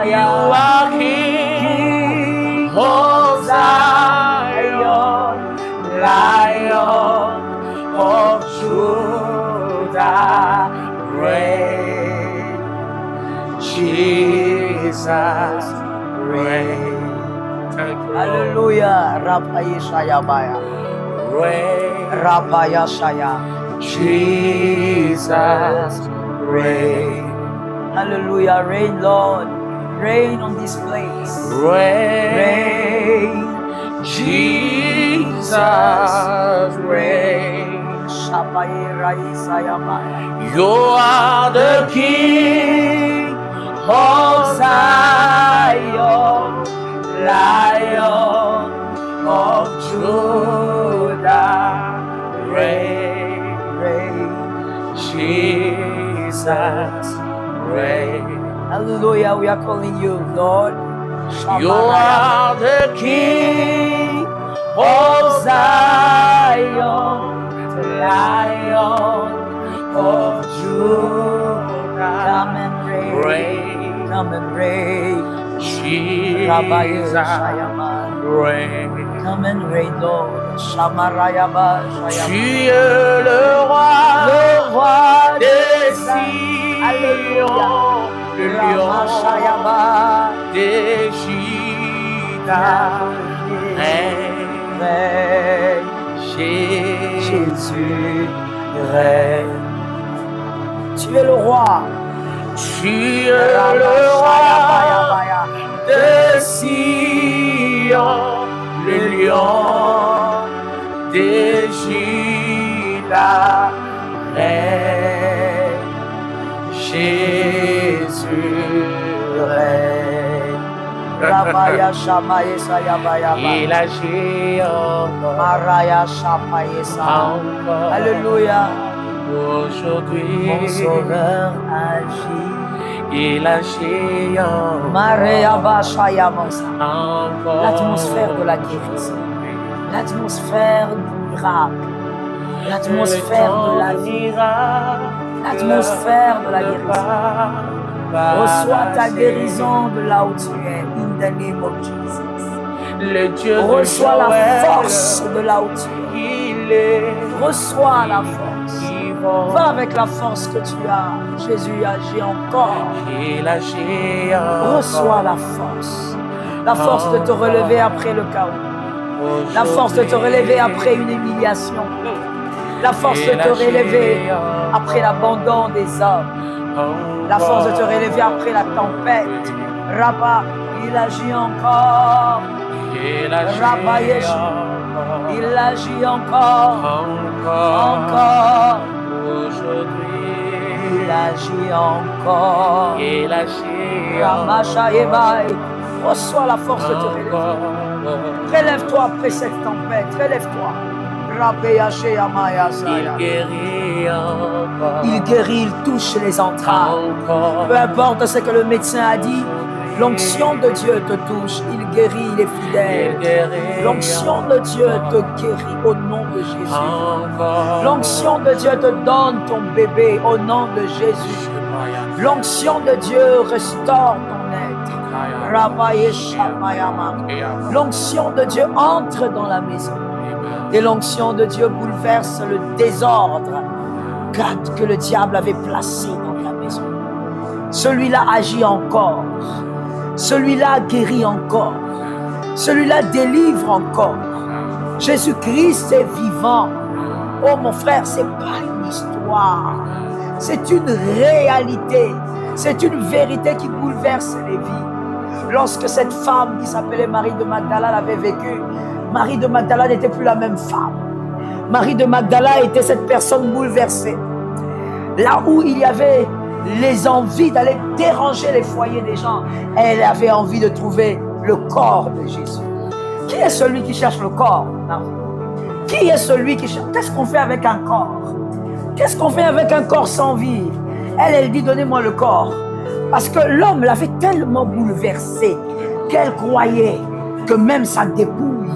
You are King of Zion, Lion of Judah, reign. Jesus, reign. Hallelujah. Rapaya Shayabaya. Reign. Rapaya Shaya. Jesus, reign. Hallelujah. Reign, Lord. Reign on this place. Reign. Jesus, reign. You are the King of Zion, Lion of Judah, reign, reign, Jesus, reign. Hallelujah, we are calling you, Lord. You are the King of Zion, Lion of Judah. Come and reign. Come and reign. Jesus, reign. Come and reign, Lord. Shamarayaba. Tu es le roi des Sion, le lion des Judas. Règne, Jésus, règne. Tu es le roi. Tu es le roi de Sion, le lion des Judas, règne. Jésus règne. Rabaya Shamaye Sayabaya. Il agit encore. Maraya Shamaye Sayabaya. Alléluia. Aujourd'hui, mon sauveur agit. Il agit encore. L'atmosphère de la guérison, l'atmosphère du miracle, l'atmosphère de la vie, l'atmosphère de la guérison. Reçois ta guérison de là où tu es, in the name of Jesus. Reçois la force de là où tu es. Reçois la force. Va avec la force que tu as. Jésus agit encore. Reçois la force. La force de te relever après le chaos. La force de te relever après une humiliation. La force de te relever après l'abandon des hommes. La force de te relever après la tempête. Rabba, il agit encore. Rabba Yeshua, il agit encore. Encore. Aujourd'hui, il agit encore. Il agit encore. Reçois la force de te relever. Relève-toi après cette tempête. Relève-toi. Il guérit encore. Il guérit, il touche les entrailles. Peu importe ce que le médecin a dit, l'onction de Dieu te touche. Il guérit, il est fidèle. L'onction de Dieu te guérit au nom de Jésus. L'onction de Dieu te donne ton bébé au nom de Jésus. L'onction de Dieu restaure ton être. L'onction de Dieu entre dans la maison. Et l'onction de Dieu bouleverse le désordre que le diable avait placé dans ta maison. Celui-là agit encore. Celui-là guérit encore. Celui-là délivre encore. Jésus-Christ est vivant. Oh mon frère, ce n'est pas une histoire. C'est une réalité. C'est une vérité qui bouleverse les vies. Lorsque cette femme qui s'appelait Marie de Magdala l'avait vécu, Marie de Magdala n'était plus la même femme. Marie de Magdala était cette personne bouleversée. Là où il y avait les envies d'aller déranger les foyers des gens, elle avait envie de trouver le corps de Jésus. Qui est celui qui cherche le corps? Qui est celui qui cherche? Qu'est-ce qu'on fait avec un corps? Qu'est-ce qu'on fait avec un corps sans vie? Elle dit, donnez-moi le corps. Parce que l'homme l'avait tellement bouleversée qu'elle croyait que même sa dépouille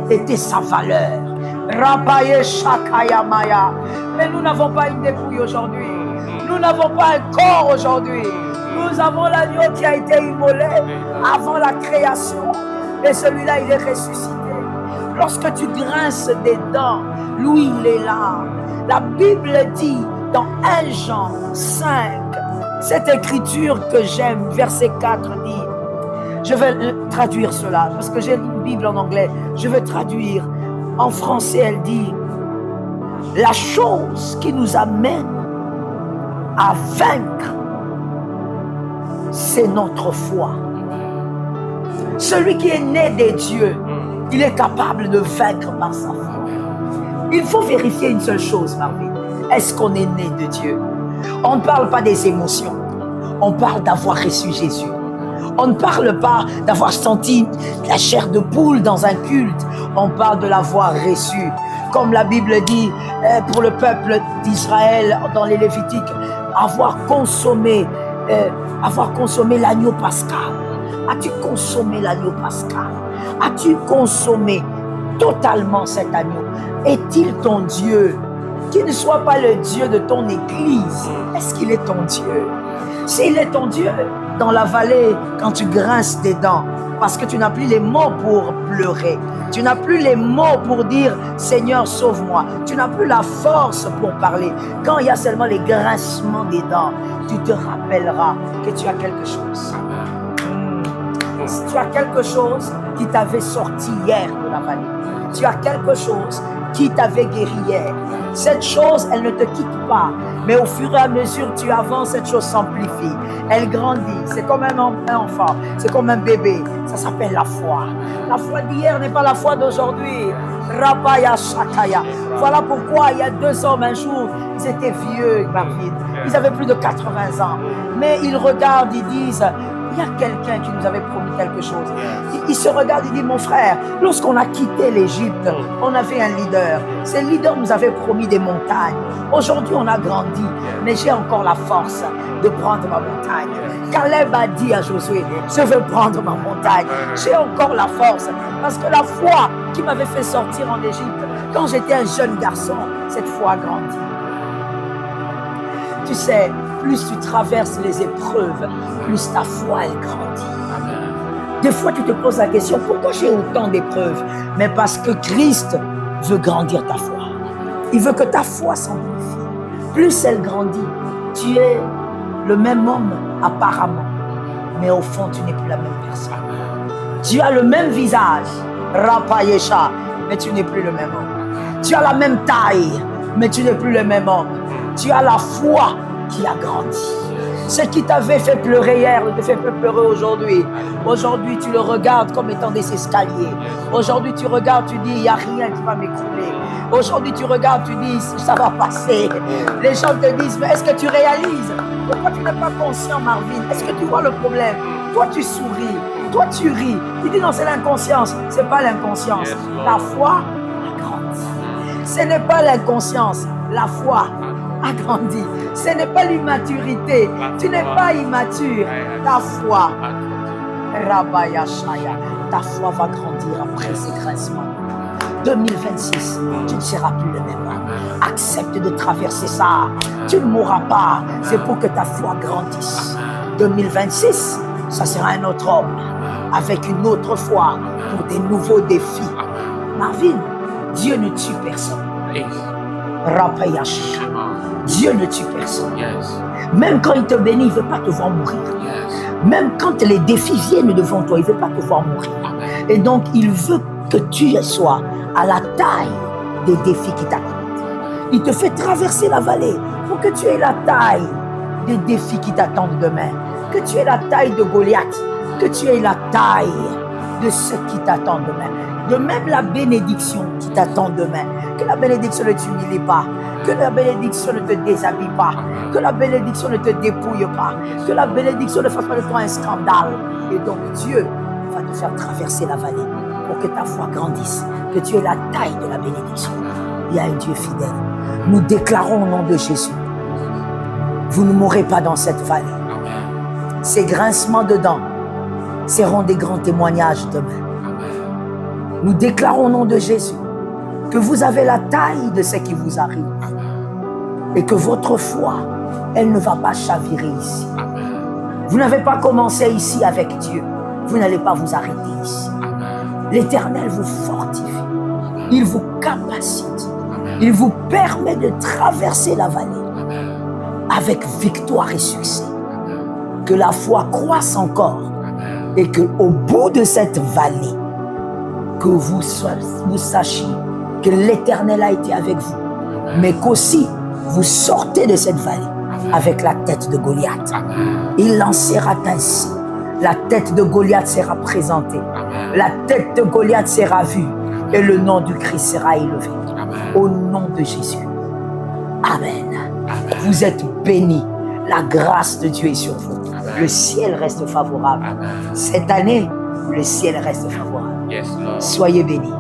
était sa valeur. Rabaye Shakayamaya. Mais nous n'avons pas une dépouille aujourd'hui. Nous n'avons pas un corps aujourd'hui. Nous avons l'agneau qui a été immolé avant la création. Et celui-là, il est ressuscité. Lorsque tu grinces des dents, lui, il est là. La Bible dit dans 1 Jean 5, cette écriture que j'aime, verset 4 dit, je vais traduire cela parce que j'ai une Bible en anglais, je vais traduire. En français, elle dit, la chose qui nous amène à vaincre, c'est notre foi. Celui qui est né des dieux, il est capable de vaincre par sa foi. Il faut vérifier une seule chose, Marvin. Est-ce qu'on est né de Dieu? On ne parle pas des émotions. On parle d'avoir reçu Jésus. On ne parle pas d'avoir senti la chair de poule dans un culte. On parle de l'avoir reçu. Comme la Bible dit pour le peuple d'Israël dans les Lévitiques, avoir consommé l'agneau pascal. As-tu consommé l'agneau pascal? As-tu consommé totalement cet agneau? Est-il ton Dieu? Qu'il ne soit pas le Dieu de ton église. Est-ce qu'il est ton Dieu? S'il est ton Dieu, dans la vallée, quand tu grinces des dents, parce que tu n'as plus les mots pour pleurer, tu n'as plus les mots pour dire « Seigneur, sauve-moi », tu n'as plus la force pour parler. Quand il y a seulement les grincements des dents, tu te rappelleras que tu as quelque chose. Tu as quelque chose qui t'avait sorti hier de la vallée. Tu as quelque chose qui t'avait guéri hier. Cette chose, elle ne te quitte pas. Mais au fur et à mesure que tu avances, cette chose s'amplifie. Elle grandit. C'est comme un enfant. C'est comme un bébé. Ça s'appelle la foi. La foi d'hier n'est pas la foi d'aujourd'hui. Rabaya Shakaya. Voilà pourquoi il y a 2 hommes un jour, ils étaient vieux, Marvin. Ils avaient plus de 80 ans. Mais ils regardent, ils disent... Il y a quelqu'un qui nous avait promis quelque chose. Il se regarde, il dit, mon frère, lorsqu'on a quitté l'Égypte, on avait un leader. Ce leader nous avait promis des montagnes. Aujourd'hui, on a grandi, mais j'ai encore la force de prendre ma montagne. Caleb a dit à Josué, je veux prendre ma montagne. J'ai encore la force, parce que la foi qui m'avait fait sortir en Égypte, quand j'étais un jeune garçon, cette foi a grandi. Tu sais, plus tu traverses les épreuves, plus ta foi, elle grandit. Des fois, tu te poses la question, pourquoi j'ai autant d'épreuves? Mais parce que Christ veut grandir ta foi. Il veut que ta foi s'amplifie. Plus elle grandit, tu es le même homme apparemment, mais au fond, tu n'es plus la même personne. Tu as le même visage, Rapayesha, mais tu n'es plus le même homme. Tu as la même taille, mais tu n'es plus le même homme. Tu as la foi qui a grandi. Ce qui t'avait fait pleurer hier ne te fait plus pleurer aujourd'hui. Aujourd'hui, tu le regardes comme étant des escaliers. Aujourd'hui, tu regardes, tu dis, il n'y a rien qui va m'écrouler. Aujourd'hui, tu regardes, tu dis, ça va passer. Les gens te disent, mais est-ce que tu réalises? Pourquoi tu n'es pas conscient, Marvin? Est-ce que tu vois le problème? Toi, tu souris. Toi, tu ris. Tu dis, non, c'est l'inconscience. Ce n'est pas l'inconscience. La foi a grandi. Ce n'est pas l'inconscience. La foi a grandi. Ce n'est pas l'immaturité. Tu n'es pas immature. Ta foi, Rabaya Shaya, ta foi va grandir après ces grincements. 2026, tu ne seras plus le même homme. Accepte de traverser ça. Tu ne mourras pas. C'est pour que ta foi grandisse. 2026, ça sera un autre homme avec une autre foi pour des nouveaux défis. Marvin, Dieu ne tue personne. Rapayash. Dieu ne tue personne. Même quand il te bénit, il ne veut pas te voir mourir. Même quand les défis viennent devant toi, il ne veut pas te voir mourir. Et donc, il veut que tu sois à la taille des défis qui t'attendent. Il te fait traverser la vallée pour que tu aies la taille des défis qui t'attendent demain. Que tu aies la taille de Goliath. Que tu aies la taille de ce qui t'attend demain. De même la bénédiction qui t'attend demain. Que la bénédiction ne t'humilie pas. Que la bénédiction ne te déshabille pas. Que la bénédiction ne te dépouille pas. Que la bénédiction ne fasse pas de toi un scandale. Et donc Dieu va te faire traverser la vallée pour que ta foi grandisse. Que tu aies la taille de la bénédiction. Il y a un Dieu fidèle. Nous déclarons au nom de Jésus. Vous ne mourrez pas dans cette vallée. Ces grincements de dents seront des grands témoignages demain. Nous déclarons au nom de Jésus que vous avez la taille de ce qui vous arrive et que votre foi, elle ne va pas chavirer ici. Vous n'avez pas commencé ici avec Dieu. Vous n'allez pas vous arrêter ici. L'Éternel vous fortifie. Il vous capacite. Il vous permet de traverser la vallée avec victoire et succès. Que la foi croisse encore et qu'au bout de cette vallée, que vous sachiez que l'Éternel a été avec vous, mais qu'aussi vous sortez de cette vallée avec la tête de Goliath. Il en sera ainsi. La tête de Goliath sera présentée. La tête de Goliath sera vue et le nom du Christ sera élevé. Au nom de Jésus. Amen. Vous êtes bénis. La grâce de Dieu est sur vous. Le ciel reste favorable. Cette année, le ciel reste favorable. Soyez bénis.